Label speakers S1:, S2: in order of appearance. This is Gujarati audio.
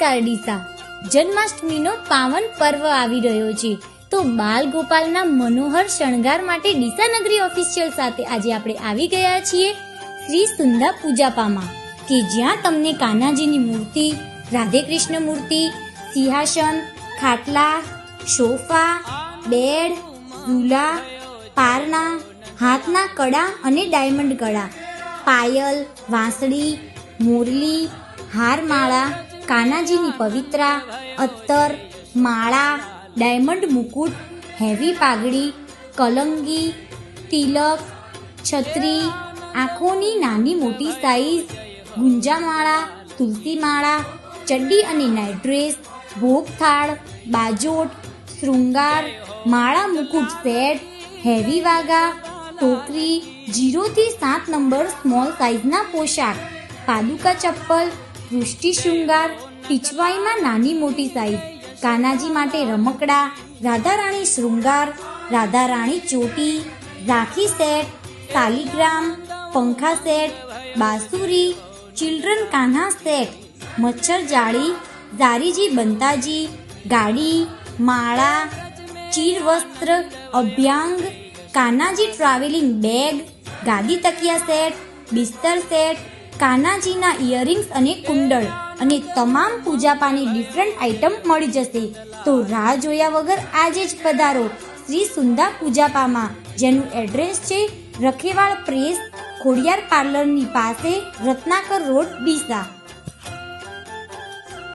S1: નમસ્કાર ડીસા, જન્માષ્ટમીનો પાવન પર્વ આવી રહ્યો છે, તો બાલ ગોપાલના મનોહર શણગાર માટે ડીસા નગરી ઓફિશિયલ સાથે આજે આપણે આવી ગયા છીએ શ્રી સુંદા પૂજાપામાં, કે જ્યાં તમને કાનાજીની મૂર્તિ, રાધે કૃષ્ણ મૂર્તિ, સિંહાસન, ખાટલા, સોફા, બેડ, ઝૂલા, પારણા, હાથના કડા અને ડાયમંડ કડા, પાયલ, વાંસળી, મોરલી, હારમાળા, કાનાજીની પવિત્રા, અત્તર, માળા, ડાયમંડ મુકુટ, હેવી પાઘડી, કલંગી, તિલક, છત્રી, આંખોની નાની મોટી સાઈઝ, ગુંજામાળા, તુલસી માળા, ચડ્ડી અને નાઇટ ડ્રેસ, ભોગ થાળ, બાજોટ, શૃંગાર, માળા મુકુટ સેટ, હેવી વાગા, ટોકરી, 0 થી 7 નંબર સ્મોલ સાઇઝના પોશાક, પાદુકા ચપ્પલ, પૃષ્ટિ શૃંગાર, પીછવાઈમાં નાની મોટી સાઇઝ, કાનાજી માટે રમકડા, રાધા રાણી શૃંગાર, રાધા રાણી ચોટી, રાખી સેટ, શાલિગ્રામ, પંખા સેટ, બાંસુરી, ચિલ્ડ્રન કાન્હા સેટ, મચ્છર જાળી, ઝારીજી બંતાજી, ગાડી, માળા, ચીરવસ્ત્ર, અભ્યાંગ, કાનાજી ટ્રાવેલિંગ બેગ, ગાદી તકિયા સેટ, બિસ્તર સેટ, કાનાજીના ઇયરિંગ્સ અને કુંડળ અને તમામ પૂજાપાની ડિફરન્ટ આઇટમ મળી જશે. તો રાહ જોયા વગર આજે જ પધારો શ્રી સુંદા પૂજાપામાં, જેનું એડ્રેસ છે રખેવાળ પ્રેસ, ખોડિયાર પાર્લરની પાસે, રત્નાકર રોડ, ડીસા.